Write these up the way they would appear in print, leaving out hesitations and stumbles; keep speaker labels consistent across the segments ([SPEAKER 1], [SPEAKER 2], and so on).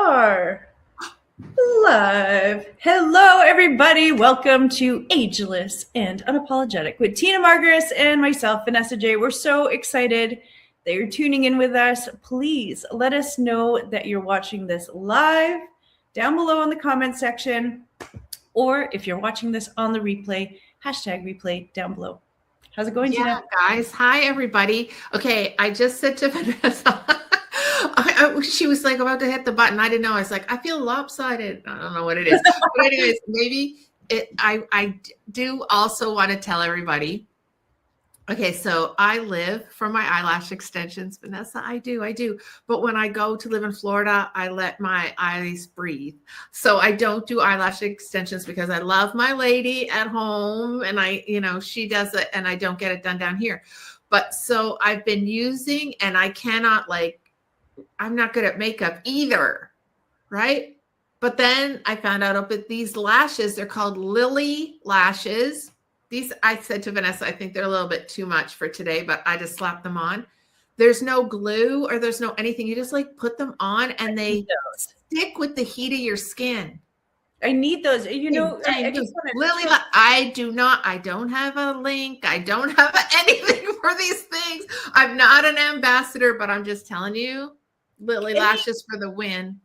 [SPEAKER 1] are live. Hello, everybody. Welcome to Ageless and Unapologetic with Tina Margaret and myself, Vanessa J. We're so excited that you're tuning in with us. Please let us know that you're watching this live down below in the comment section, or if you're watching this on the replay, #replay down below. How's it going, Tina?
[SPEAKER 2] Guys. Hi, everybody. Okay, I just said to Vanessa, she was like about to hit the button. I didn't know. I was like, I feel lopsided. I don't know what it is. But anyways, maybe I do also want to tell everybody. Okay, so I live for my eyelash extensions, Vanessa. I do. But when I go to live in Florida, I let my eyes breathe. So I don't do eyelash extensions because I love my lady at home and she does it and I don't get it done down here. But so I've been using, and I cannot I'm not good at makeup either, right? But then I found out about these lashes. They're called Lily lashes. These, I said to Vanessa, I think they're a little bit too much for today, but I just slapped them on. There's no glue or there's no anything. You just put them on and they stick with the heat of your skin.
[SPEAKER 1] I need those.
[SPEAKER 2] Lily, I don't have a link. I don't have anything for these things. I'm not an ambassador, but I'm just telling you, Lily lashes for the win.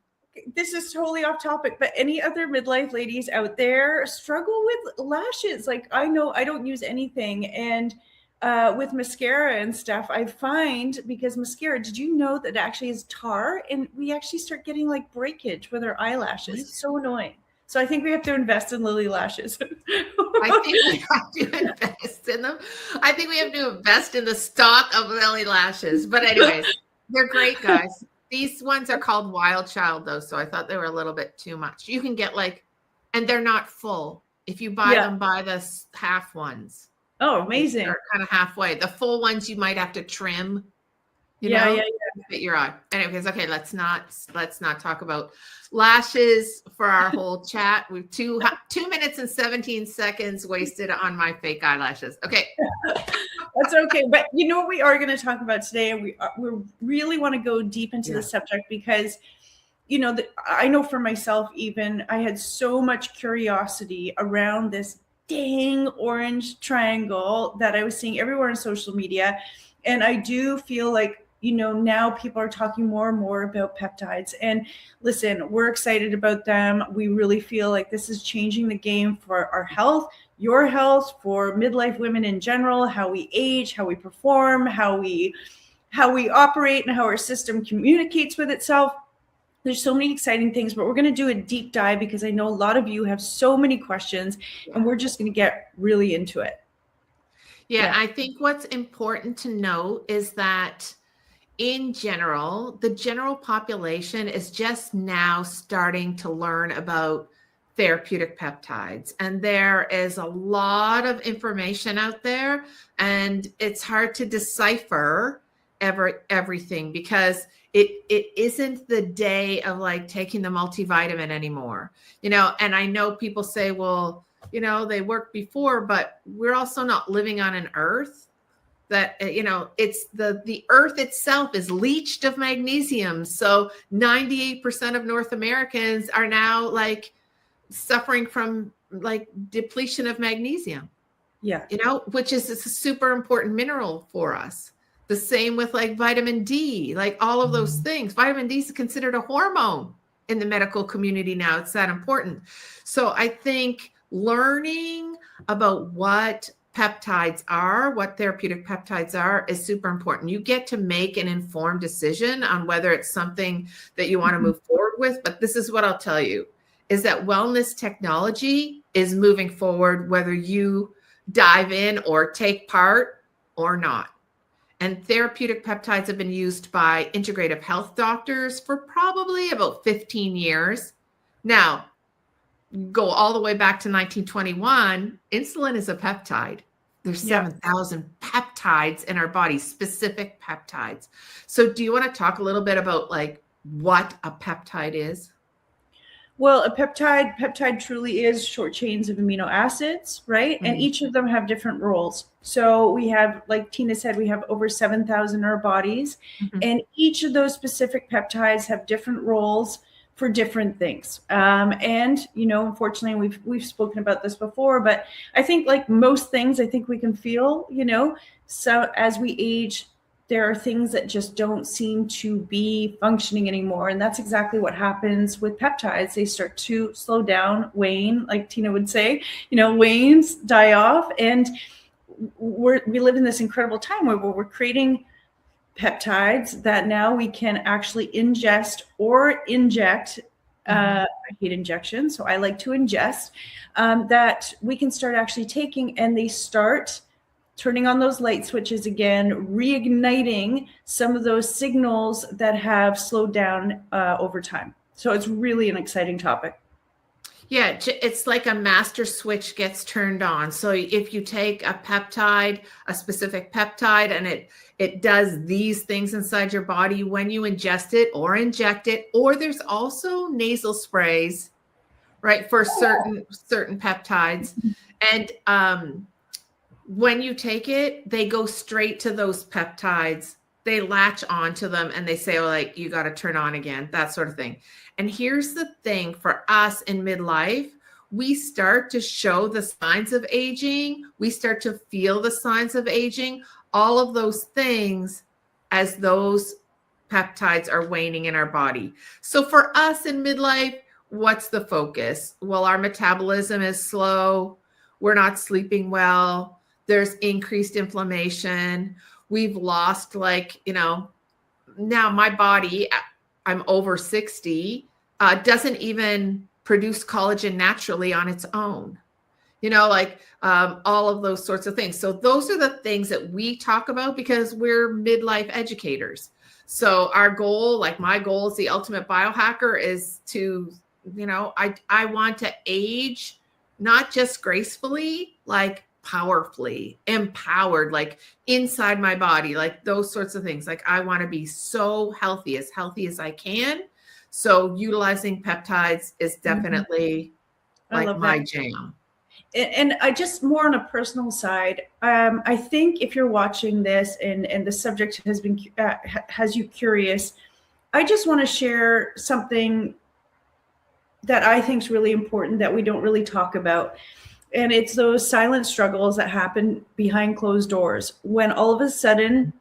[SPEAKER 1] This is totally off topic, but any other midlife ladies out there struggle with lashes? I know I don't use anything. And with mascara and stuff, I find, because mascara, did you know that it actually is tar? And we actually start getting breakage with our eyelashes. It's so annoying. So I think we have to invest in Lily lashes.
[SPEAKER 2] I think we have to invest in them. I think we have to invest in the stock of Lily lashes. But anyways, they're great, guys. These ones are called Wild Child, though, so I thought they were a little bit too much. You can get and they're not full. If you buy them, buy the half ones.
[SPEAKER 1] Oh, amazing.
[SPEAKER 2] They're kind of halfway. The full ones you might have to trim. You
[SPEAKER 1] know,
[SPEAKER 2] fit your eye. Anyways, okay, let's not talk about lashes for our whole chat. We've 2 minutes and 17 seconds wasted on my fake eyelashes. Okay.
[SPEAKER 1] That's okay. But you know what we are going to talk about today? And we really want to go deep into the subject because, I know for myself, even I had so much curiosity around this dang orange triangle that I was seeing everywhere on social media. And I do feel now people are talking more and more about peptides. And listen, we're excited about them. We really feel like this is changing the game for our health, your health, for midlife women in general, how we age, how we perform, how we operate, and how our system communicates with itself. There's so many exciting things, but we're going to do a deep dive because I know a lot of you have so many questions, and we're just going to get really into it.
[SPEAKER 2] Yeah, I think what's important to know is that in general, the general population is just now starting to learn about therapeutic peptides. And there is a lot of information out there, and it's hard to decipher everything because it isn't the day of taking the multivitamin anymore. And I know people say, well, they worked before, but we're also not living on an earth that, it's the earth itself is leached of magnesium. So 98% of North Americans are now suffering from depletion of magnesium.
[SPEAKER 1] Yeah.
[SPEAKER 2] Which is a super important mineral for us. The same with vitamin D, all of those things. Vitamin D is considered a hormone in the medical community now. It's that important. So I think learning about what peptides are, what therapeutic peptides are, is super important. You get to make an informed decision on whether it's something that you want to move forward with. But this is what I'll tell you, is that wellness technology is moving forward, whether you dive in or take part or not. And therapeutic peptides have been used by integrative health doctors for probably about 15 years. Now, go all the way back to 1921, insulin is a peptide. There's 7,000 peptides in our body, specific peptides. So do you want to talk a little bit about what a peptide is?
[SPEAKER 1] Well, a peptide truly is short chains of amino acids, right? Mm-hmm. And each of them have different roles. So we have, like Tina said, we have over 7,000 in our bodies. Mm-hmm. And each of those specific peptides have different roles for different things. And, you know, unfortunately, we've spoken about this before, but I think like most things, I think we can feel, you know, so as we age, there are things that just don't seem to be functioning anymore. And that's exactly what happens with peptides. They start to slow down, wane, like Tina would say, you know, wanes, die off. And we live in this incredible time where we're creating peptides that now we can actually ingest or inject. I hate injection, so I like to ingest, that we can start actually taking, and they start turning on those light switches again, reigniting some of those signals that have slowed down over time. So it's really an exciting topic.
[SPEAKER 2] Yeah, it's like a master switch gets turned on. So if you take a peptide, a specific peptide, and it does these things inside your body when you ingest it or inject it, or there's also nasal sprays, right, for certain peptides. And when you take it, they go straight to those peptides. They latch onto them and they say, oh, like, you got to turn on again, that sort of thing. And here's the thing for us in midlife, we start to show the signs of aging. We start to feel the signs of aging, all of those things as those peptides are waning in our body. So for us in midlife, what's the focus? Well, our metabolism is slow. We're not sleeping well. There's increased inflammation. We've lost, like, you know, now my body, I'm over 60, doesn't even produce collagen naturally on its own. You know, like all of those sorts of things. So those are the things that we talk about because we're midlife educators. So our goal, like my goal as the ultimate biohacker, is to, you know, I want to age not just gracefully, like powerfully, empowered, like inside my body, like those sorts of things. Like I want to be so healthy as I can. So utilizing peptides is definitely like my jam.
[SPEAKER 1] And I just, more on a personal side, I think if you're watching this and the subject has been has you curious, I just want to share something that I think is really important that we don't really talk about. And it's those silent struggles that happen behind closed doors when all of a sudden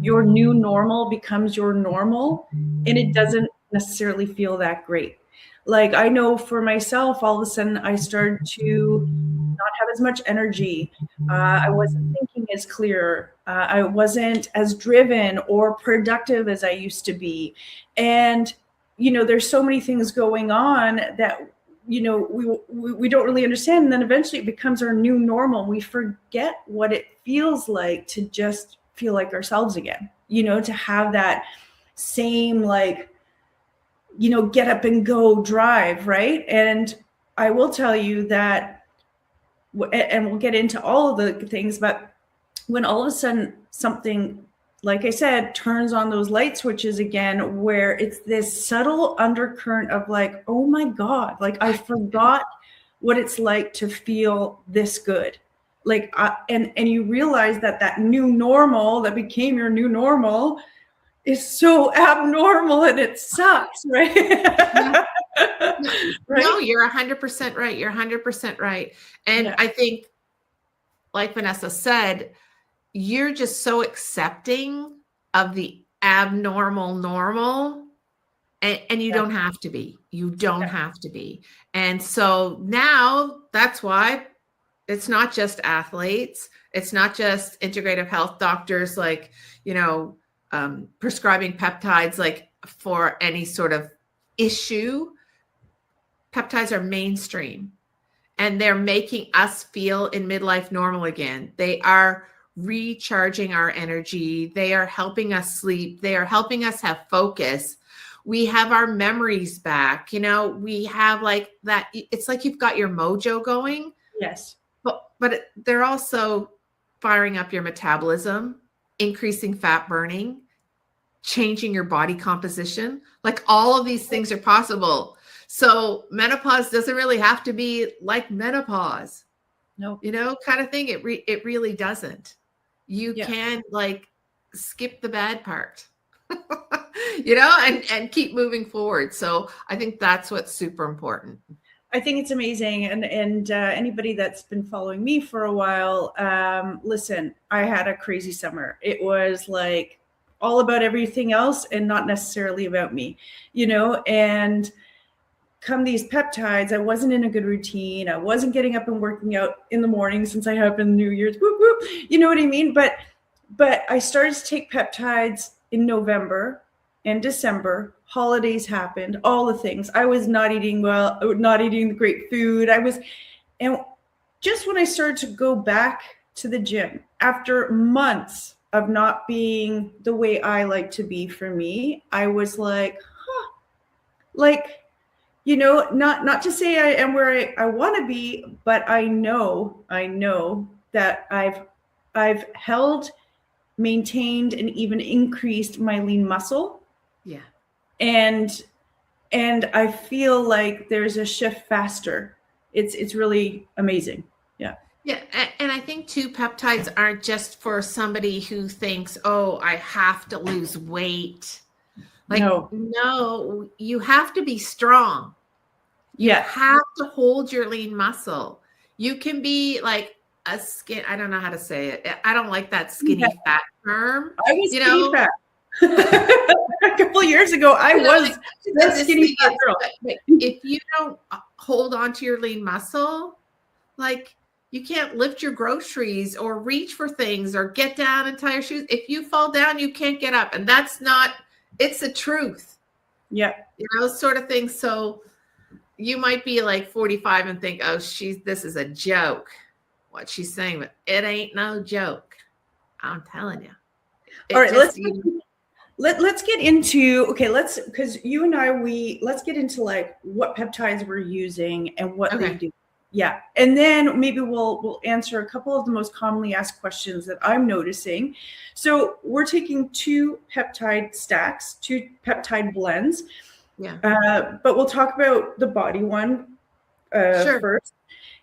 [SPEAKER 1] your new normal becomes your normal and it doesn't necessarily feel that great. Like I know for myself, all of a sudden I started to not have as much energy. I wasn't thinking as clear. I wasn't as driven or productive as I used to be. And, you know, there's so many things going on that, you know, we don't really understand. And then eventually it becomes our new normal. We forget what it feels like to just feel like ourselves again, you know, to have that same, like, you know, get up and go drive, right? And I will tell you that, and we'll get into all of the things, but when all of a sudden something, like I said, turns on those light switches again, where it's this subtle undercurrent of like, oh my God, like I forgot what it's like to feel this good. Like, and you realize that that new normal that became your new normal is so abnormal and it sucks, right?
[SPEAKER 2] Yeah.
[SPEAKER 1] Right?
[SPEAKER 2] No, you're 100% right. You're 100% right. And
[SPEAKER 1] Yeah.
[SPEAKER 2] I think, like Vanessa said, you're just so accepting of the abnormal normal, and you don't have to be. You don't have to be. And so now that's why it's not just athletes. It's not just integrative health doctors, like, you know, prescribing peptides, like for any sort of issue. Peptides are mainstream and they're making us feel in midlife normal again. They are recharging our energy. They are helping us sleep. They are helping us have focus. We have our memories back. You know, we have like that. It's like you've got your mojo going.
[SPEAKER 1] Yes.
[SPEAKER 2] But they're also firing up your metabolism, increasing fat burning, changing your body composition. Like all of these things are possible. So menopause doesn't really have to be like menopause.
[SPEAKER 1] No.
[SPEAKER 2] You know, kind of thing. It really doesn't. You can like skip the bad part. and keep moving forward. So I think that's what's super important.
[SPEAKER 1] I think it's amazing. And anybody that's been following me for a while, listen, I had a crazy summer. It was like all about everything else and not necessarily about me, and come these peptides, I wasn't in a good routine. I wasn't getting up and working out in the morning since I have been New Year's, whoop, whoop, you know what I mean? But I started to take peptides in November and December. Holidays happened, all the things. I was not eating well, not eating great food. And just when I started to go back to the gym after months of not being the way I like to be for me, I was like, like, not to say I am where I want to be, but I know that I've held, maintained, and even increased my lean muscle.
[SPEAKER 2] Yeah.
[SPEAKER 1] And I feel like there's a shift faster. It's really amazing. Yeah.
[SPEAKER 2] Yeah. And I think too, peptides aren't just for somebody who thinks, oh, I have to lose weight. Like, no, you have to be strong. You have to hold your lean muscle. You can be like a skin. I don't know how to say it. I don't like that skinny fat term.
[SPEAKER 1] I was skinny fat. A couple of years ago, I was a skinny fat girl.
[SPEAKER 2] If you don't hold on to your lean muscle, like you can't lift your groceries or reach for things or get down and tie your shoes. If you fall down, you can't get up. And that's not, it's the truth.
[SPEAKER 1] Yeah.
[SPEAKER 2] Sort of things. So you might be like 45 and think, oh, this is a joke, what she's saying, but it ain't no joke. I'm telling you.
[SPEAKER 1] All right, let's get into, because you and I, let's get into like what peptides we're using and what they do. Yeah. And then maybe we'll answer a couple of the most commonly asked questions that I'm noticing. So we're taking 2 peptide stacks, 2 peptide blends.
[SPEAKER 2] Yeah.
[SPEAKER 1] But we'll talk about the body one first.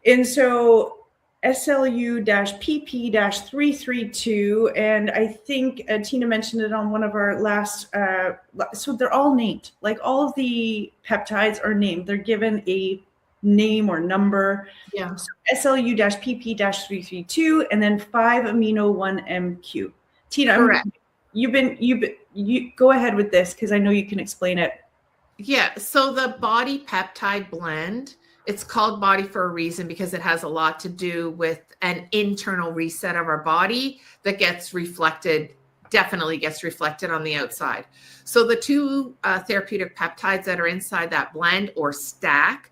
[SPEAKER 1] And so SLU-PP-332, and I think Tina mentioned it on one of our last, so they're all named. Like all of the peptides are named. They're given a name or number.
[SPEAKER 2] Yeah.
[SPEAKER 1] So SLU-PP-332, and then 5-amino-1-MQ. Tina, you go ahead with this because I know you can explain it.
[SPEAKER 2] Yeah. So the body peptide blend, it's called body for a reason because it has a lot to do with an internal reset of our body that definitely gets reflected on the outside. So the 2 therapeutic peptides that are inside that blend or stack,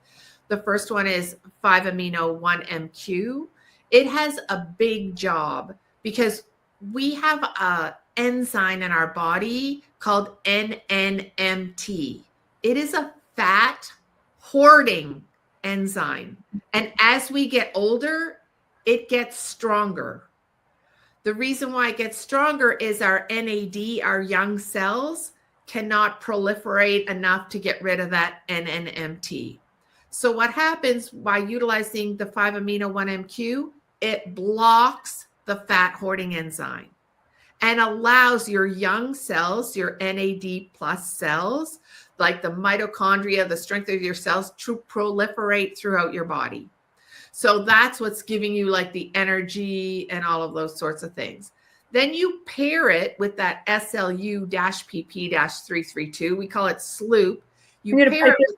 [SPEAKER 2] the first one is 5-amino-1-MQ. It has a big job because we have an enzyme in our body called NNMT. It is a fat hoarding enzyme. And as we get older, it gets stronger. The reason why it gets stronger is our NAD, our young cells, cannot proliferate enough to get rid of that NNMT. So what happens by utilizing the 5-amino-1-MQ, it blocks the fat hoarding enzyme and allows your young cells, your NAD plus cells, like the mitochondria, the strength of your cells, to proliferate throughout your body. So that's what's giving you like the energy and all of those sorts of things. Then you pair it with that SLU-PP-332. We call it SLOOP.
[SPEAKER 1] I'm going to pair it with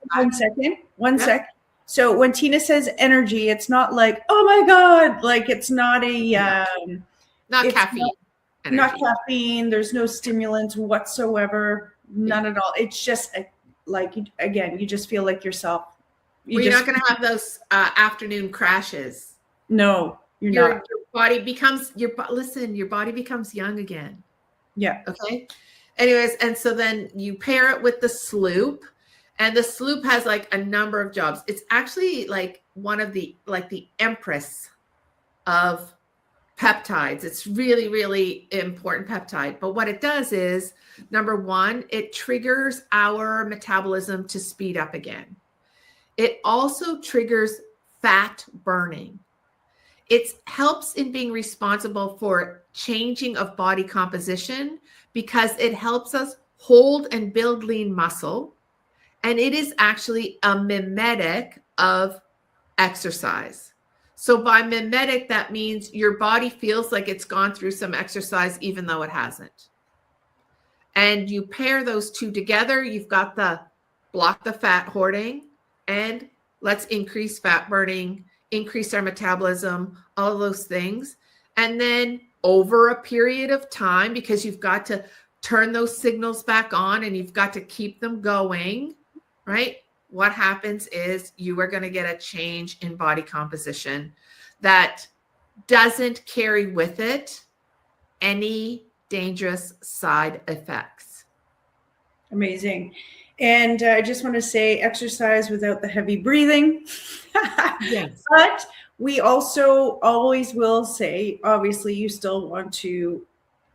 [SPEAKER 1] one second. So when Tina says energy, it's not like, oh my God, like it's not
[SPEAKER 2] not caffeine.
[SPEAKER 1] Not caffeine. There's no stimulant whatsoever. None at all. It's just like, again, you just feel like yourself.
[SPEAKER 2] You're not going to have those afternoon crashes.
[SPEAKER 1] No, you're not.
[SPEAKER 2] Your body becomes your body becomes young again.
[SPEAKER 1] Yeah.
[SPEAKER 2] Okay. Anyways, and so then you pair it with the SLOOP, and the SLOOP has like a number of jobs. It's actually like one of the empress of peptides. It's really, really important peptide. But what it does is, number one, it triggers our metabolism to speed up again. It also triggers fat burning. It helps in being responsible for changing of body composition because it helps us hold and build lean muscle. And it is actually a mimetic of exercise. So by mimetic, that means your body feels like it's gone through some exercise, even though it hasn't. And you pair those two together, you've got the block the fat hoarding and let's increase fat burning, increase our metabolism, all of those things. And then over a period of time, because you've got to turn those signals back on and you've got to keep them going, right? What happens is you are going to get a change in body composition that doesn't carry with it any dangerous side effects.
[SPEAKER 1] Amazing. And I just want to say exercise without the heavy breathing.
[SPEAKER 2] Yes.
[SPEAKER 1] But we also always will say, obviously, you still want to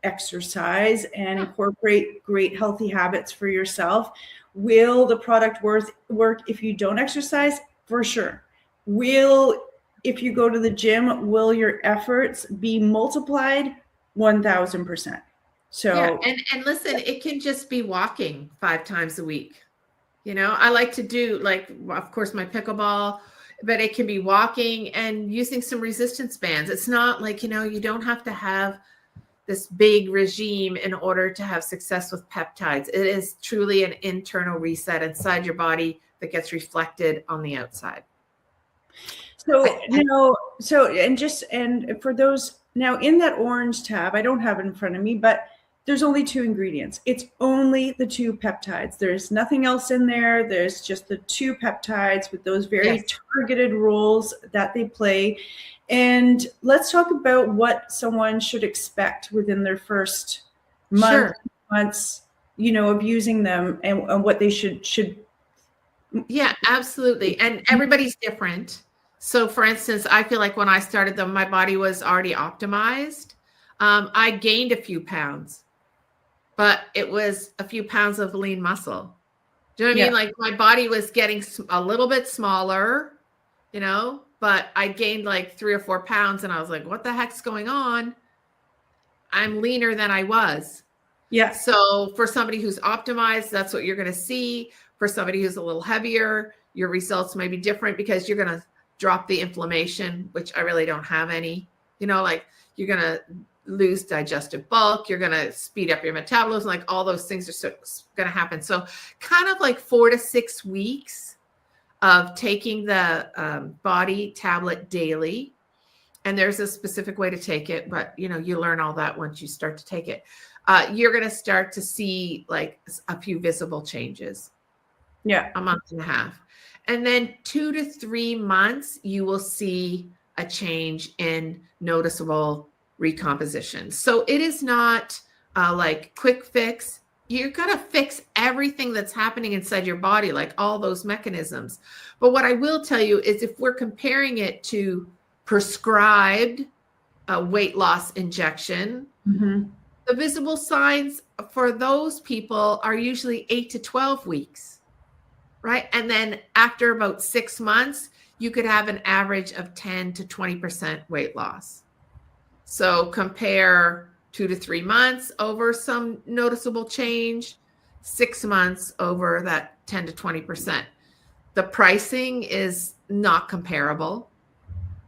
[SPEAKER 1] exercise and incorporate great healthy habits for yourself. Will the product work if you don't exercise? For sure. If you go to the gym, will your efforts be multiplied 1,000%? So
[SPEAKER 2] yeah, and listen, it can just be walking 5 times a week. You know, I like to do, like, of course, my pickleball, but it can be walking and using some resistance bands. It's not like, you know, you don't have to have this big regime in order to have success with peptides. It is truly an internal reset inside your body that gets reflected on the outside.
[SPEAKER 1] So, and for those now in that orange tab, I don't have it in front of me, but there's only 2 ingredients. It's only the 2 peptides. There's nothing else in there. There's just the 2 peptides with those very targeted roles that they play. And let's talk about what someone should expect within their first months, you know, of using them and what they should.
[SPEAKER 2] Yeah, absolutely. And everybody's different. So for instance, I feel like when I started them, my body was already optimized. I gained a few pounds, but it was a few pounds of lean muscle. Do you know what I mean? Like my body was getting a little bit smaller, you know, but I gained like 3 or 4 pounds and I was like, what the heck's going on? I'm leaner than I was.
[SPEAKER 1] Yeah.
[SPEAKER 2] So for somebody who's optimized, that's what you're going to see. For somebody who's a little heavier, your results may be different because you're going to drop the inflammation, which I really don't have any. You know, like you're going to lose digestive bulk. You're going to speed up your metabolism. Like all those things are going to happen. So kind of like 4 to 6 weeks of taking the body tablet daily. And there's a specific way to take it, but you know, you learn all that once you start to take it. You're going to start to see like a few visible changes.
[SPEAKER 1] Yeah.
[SPEAKER 2] A month and a half. And then 2 to 3 months, you will see a change in noticeable recomposition. So it is not like quick fix. You're going to fix everything that's happening inside your body, like all those mechanisms. But what I will tell you is if we're comparing it to prescribed weight loss injection, the visible signs for those people are usually 8 to 12 weeks, right? And then after about 6 months, you could have an average of 10 to 20% weight loss. So compare 2 to 3 months over some noticeable change, 6 months over that 10 to 20%. The pricing is not comparable,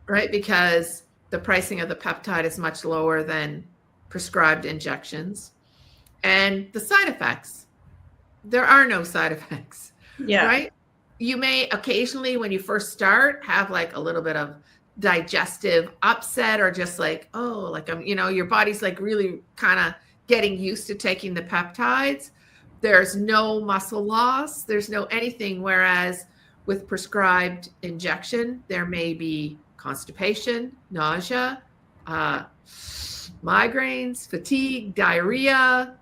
[SPEAKER 2] right? Because the pricing of the peptide is much lower than prescribed injections. And the side effects, there are no side effects, right? You may occasionally, when you first start, have like a little bit of digestive upset or just like, oh, like I'm, you know, your body's like really kind of getting used to taking the peptides. There's no muscle loss. There's no anything. Whereas with prescribed injection, there may be constipation, nausea, migraines, fatigue, diarrhea,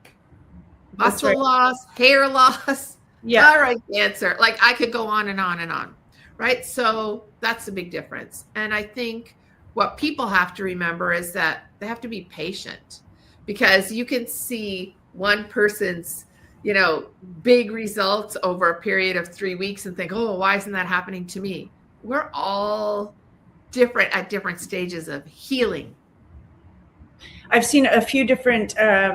[SPEAKER 2] muscle loss, hair loss, thyroid cancer. Like I could go on and on and on, right? So that's a big difference. And I think what people have to remember is that they have to be patient because you can see one person's, you know, big results over a period of 3 weeks and think, oh, why isn't that happening to me? We're all different at different stages of healing.
[SPEAKER 1] I've seen a few different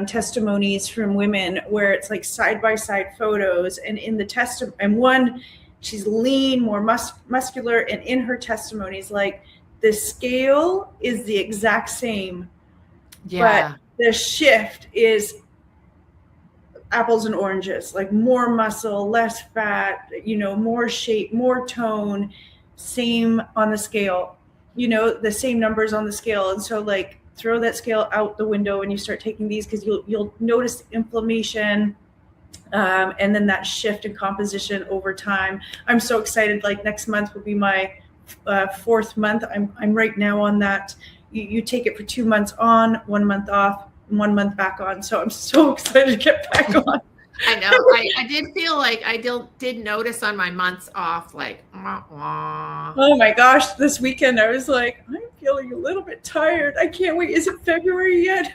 [SPEAKER 1] testimonies from women where it's like side by side photos, and in the and one, she's lean, more muscular, and in her testimonies, like the scale is the exact same, but the shift is apples and oranges, like more muscle, less fat, more shape, more tone, same on the scale, the same numbers on the scale. And so like throw that scale out the window when you start taking these, because you'll notice inflammation, and then that shift in composition over time. I'm so excited. Like next month will be my 4th month. I'm right now on that. You take it for 2 months on, 1 month off, 1 month back on. So I'm so excited to get back on.
[SPEAKER 2] I know. I did feel like I did notice on my months off, like,
[SPEAKER 1] oh my gosh, this weekend I was like, I'm feeling a little bit tired. I can't wait. Is it February yet?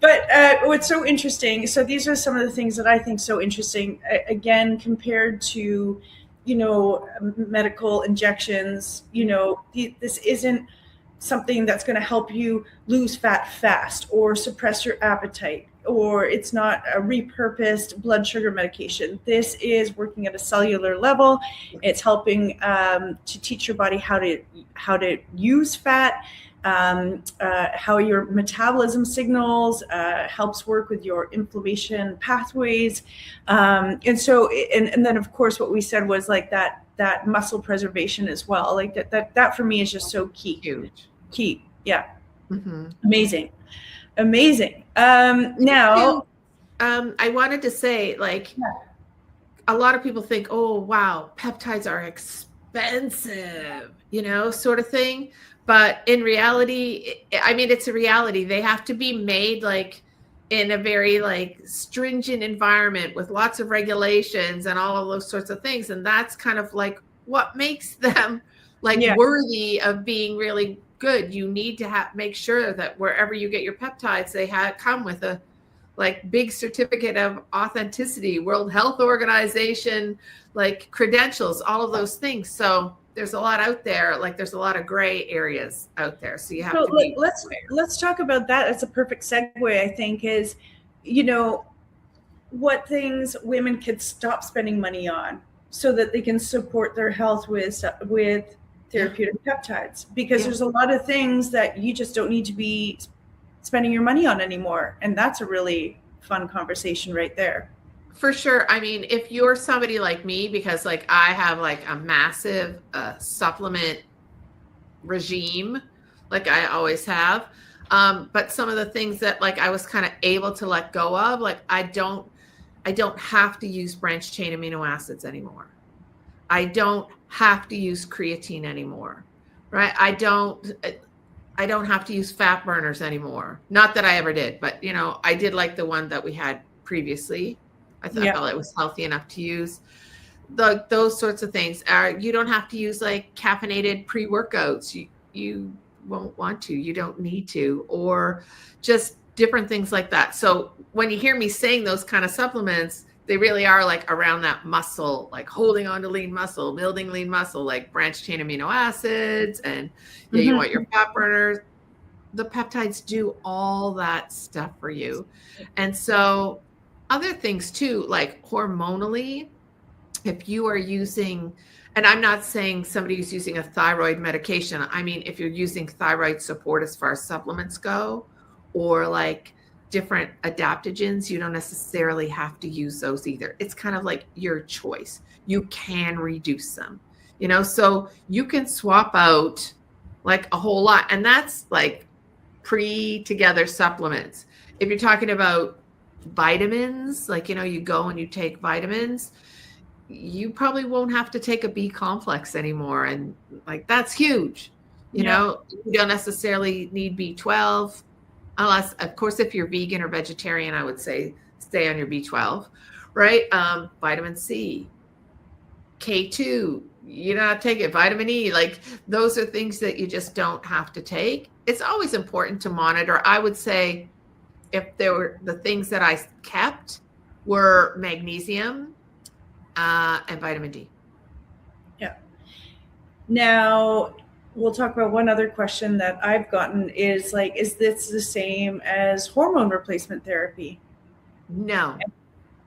[SPEAKER 1] But what's so interesting, so these are some of the things that I think so interesting, again, compared to, medical injections, this isn't something that's going to help you lose fat fast or suppress your appetite, or it's not a repurposed blood sugar medication. This is working at a cellular level. It's helping to teach your body how to use fat, how your metabolism signals, helps work with your inflammation pathways. And so, and then of course, what we said was like that muscle preservation as well. Like that for me is just so key.
[SPEAKER 2] Huge.
[SPEAKER 1] Key. Yeah.
[SPEAKER 2] Mm-hmm.
[SPEAKER 1] Amazing. Now,
[SPEAKER 2] I wanted to say, like, a lot of people think, oh, wow, peptides are expensive, sort of thing. But in reality, I mean, it's a reality. They have to be made like in a very like stringent environment with lots of regulations and all of those sorts of things. And that's kind of like what makes them like worthy of being really good. You need to make sure that wherever you get your peptides, they come with a like big certificate of authenticity, World Health Organization, like credentials, all of those things. So there's a lot out there. Like there's a lot of gray areas out there. So you have to be.
[SPEAKER 1] Let's talk about that as a perfect segue, I think, is, what things women could stop spending money on so that they can support their health with therapeutic peptides, because there's a lot of things that you just don't need to be spending your money on anymore. And that's a really fun conversation right there.
[SPEAKER 2] For sure. I mean, if you're somebody like me, because like I have like a massive supplement regime, like I always have. But some of the things that like I was kind of able to let go of, like I don't have to use branched chain amino acids anymore. I don't have to use creatine anymore, right? I don't have to use fat burners anymore. Not that I ever did, but I did like the one that we had previously. I thought it was healthy enough to use. Those sorts of things. You don't have to use like caffeinated pre-workouts. You won't want to. You don't need to, or just different things like that. So when you hear me saying those kind of supplements, they really are like around that muscle, like holding on to lean muscle, building lean muscle, like branched chain amino acids, and you want your fat burners. The peptides do all that stuff for you. And so other things too, like hormonally, if you are using, and I'm not saying somebody who's using a thyroid medication, I mean, if you're using thyroid support as far as supplements go, or like different adaptogens, you don't necessarily have to use those either. It's kind of like your choice. You can reduce them, so you can swap out like a whole lot. And that's like together supplements. If you're talking about vitamins, like, you go and you take vitamins, you probably won't have to take a B complex anymore. And like, that's huge. You don't necessarily need B12. Unless, of course, if you're vegan or vegetarian, I would say stay on your B12, right? Vitamin C, K2, you don't have to take it. Vitamin E, like those are things that you just don't have to take. It's always important to monitor. I would say if there were the things that I kept were magnesium and vitamin D.
[SPEAKER 1] Yeah. Now, we'll talk about one other question that I've gotten is like, is this the same as hormone replacement therapy?
[SPEAKER 2] No.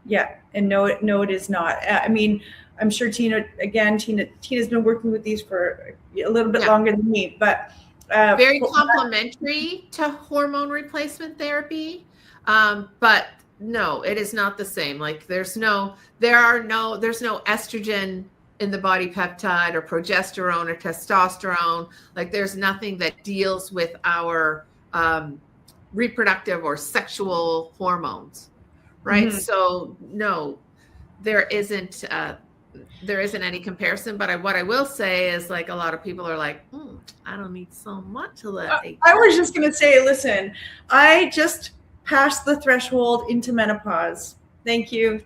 [SPEAKER 1] Yeah, and no, it is not. I mean, I'm sure Tina's been working with these for a little bit longer than me, but
[SPEAKER 2] very complementary to hormone replacement therapy. But no, it is not the same. Like there's no estrogen in the body peptide or progesterone or testosterone. Like there's nothing that deals with our reproductive or sexual hormones, right?
[SPEAKER 1] Mm-hmm.
[SPEAKER 2] So no, there isn't any comparison. But what I will say is, like, a lot of people are like, I don't need so much of that.
[SPEAKER 1] I was just going to say, listen, I just passed the threshold into menopause. Thank you.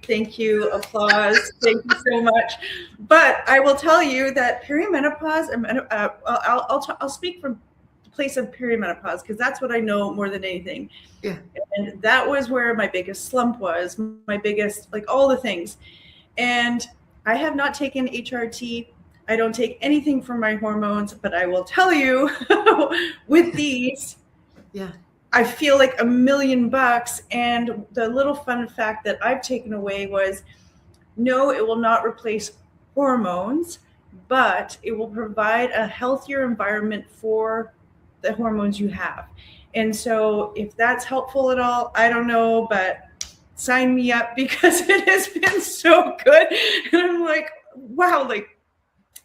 [SPEAKER 1] Applause. Thank you so much. But I will tell you that perimenopause, I'll speak from the place of perimenopause because that's what I know more than anything.
[SPEAKER 2] Yeah.
[SPEAKER 1] And that was where my biggest slump was, my biggest, like all the things. And I have not taken HRT. I don't take anything for my hormones, but I will tell you with these, I feel like $1,000,000. And the little fun fact that I've taken away was, no, it will not replace hormones, but it will provide a healthier environment for the hormones you have. And so if that's helpful at all, I don't know, but sign me up because it has been so good. And I'm like, wow, like,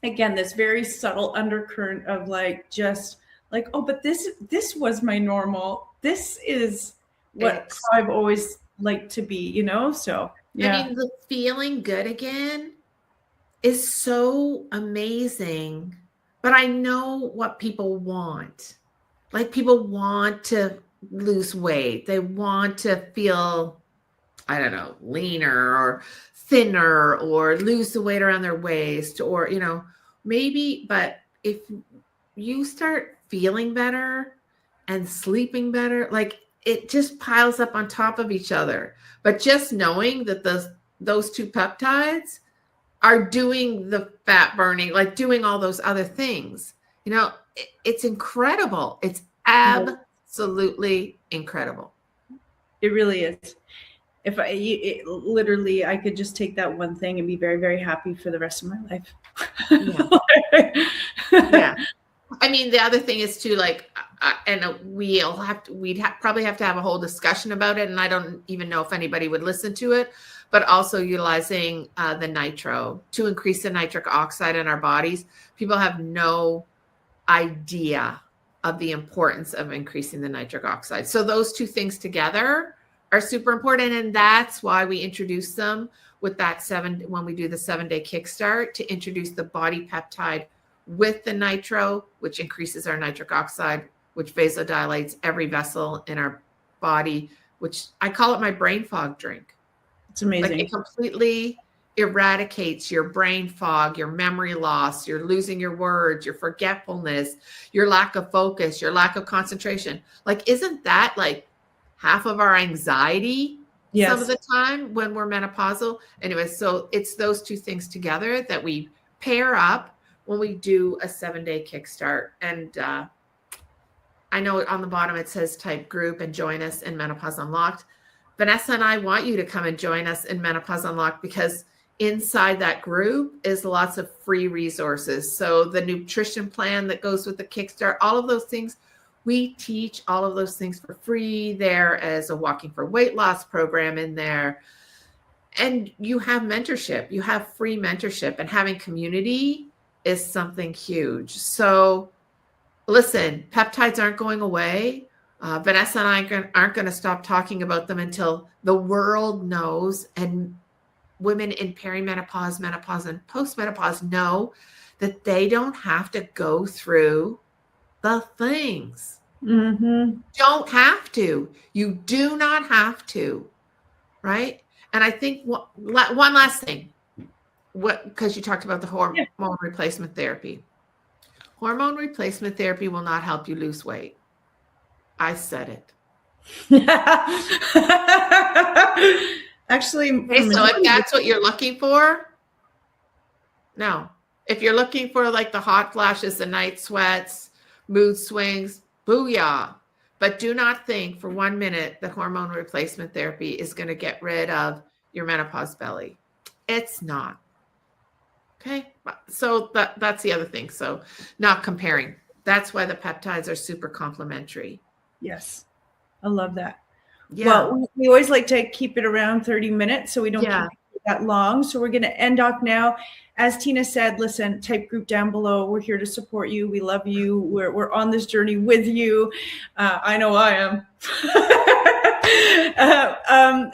[SPEAKER 1] again, this very subtle undercurrent of like, just like, oh, but this was my normal. This is what I've always liked to be, you know? So, yeah.
[SPEAKER 2] I mean, the feeling good again is so amazing, but I know what people want. Like, people want to lose weight. They want to feel, I don't know, leaner or thinner, or lose the weight around their waist, or, you know, maybe. But if you start feeling better and sleeping better, like, it just piles up on top of each other. But just knowing that those two peptides are doing the fat burning, like doing all those other things, you know, it's incredible. It's absolutely incredible.
[SPEAKER 1] It really is. If literally, I could just take that one thing and be very, very happy for the rest of my life.
[SPEAKER 2] Yeah. I mean, the other thing is too, like, and we'd probably have to have a whole discussion about it. And I don't even know if anybody would listen to it, but also utilizing the nitro to increase the nitric oxide in our bodies. People have no idea of the importance of increasing the nitric oxide. So those two things together are super important. And that's why we introduce them with that when we do the 7-day kickstart, to introduce the body peptide with the nitro, which increases our nitric oxide, which vasodilates every vessel in our body, which I call it my brain fog drink.
[SPEAKER 1] It's amazing.
[SPEAKER 2] Like, it completely eradicates your brain fog, your memory loss, you're losing your words, your forgetfulness, your lack of focus, your lack of concentration. Like, isn't that like half of our anxiety some of the time when we're menopausal? Anyway, so it's those two things together that we pair up when we do a 7-day kickstart. And I know on the bottom it says type group and join us in Menopause Unlocked. Vanessa and I want you to come and join us in Menopause Unlocked, because inside that group is lots of free resources. So the nutrition plan that goes with the kickstart, all of those things, we teach all of those things for free. There as a Walking for Weight Loss program in there. And you have mentorship, you have free mentorship, and having community is something huge. So listen, peptides aren't going away. Vanessa and I aren't going to stop talking about them until the world knows, and women in perimenopause, menopause, and postmenopause know that they don't have to go through the things. Don't have to. You do not have to, right? And I think one last thing, because you talked about the hormone replacement therapy. Hormone replacement therapy will not help you lose weight. I said it.
[SPEAKER 1] Actually,
[SPEAKER 2] okay, so if that's what you're looking for, no. If you're looking for like the hot flashes, the night sweats, mood swings, booyah. But do not think for 1 minute that hormone replacement therapy is going to get rid of your menopause belly. It's not. Okay. So that's the other thing. So not comparing. That's why the peptides are super complementary.
[SPEAKER 1] Yes. I love that.
[SPEAKER 2] Yeah.
[SPEAKER 1] Well, we always like to keep it around 30 minutes so we don't
[SPEAKER 2] Yeah.
[SPEAKER 1] keep it that long. So we're going to end off now. As Tina said, listen, type group down below. We're here to support you. We love you. We're on this journey with you. I know I am.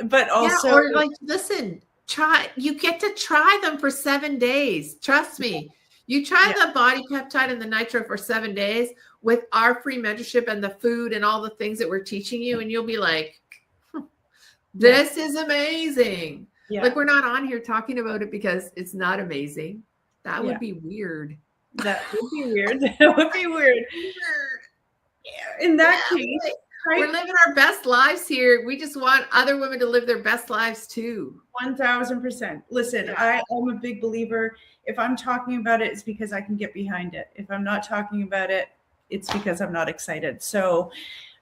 [SPEAKER 1] But also,
[SPEAKER 2] yeah, or like, listen, you get to try them for 7 days. Trust me. You try the body peptide and the nitro for 7 days with our free mentorship and the food and all the things that we're teaching you, and you'll be like, this is amazing.
[SPEAKER 1] Yeah.
[SPEAKER 2] Like, we're not on here talking about it because it's not amazing. That would be weird.
[SPEAKER 1] That would be weird. That would be weird. In that case,
[SPEAKER 2] we're living our best lives here. We just want other women to live their best lives too.
[SPEAKER 1] 1000%. Listen, I am a big believer. If I'm talking about it, it's because I can get behind it. If I'm not talking about it, it's because I'm not excited. So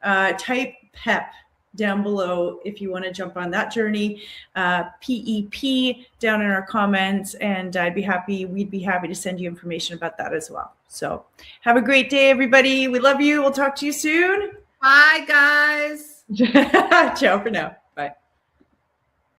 [SPEAKER 1] type PEP down below if you want to jump on that journey. PEP down in our comments, and we'd be happy to send you information about that as well. So have a great day, everybody. We love you. We'll talk to you soon.
[SPEAKER 2] Bye, guys.
[SPEAKER 1] Ciao for now.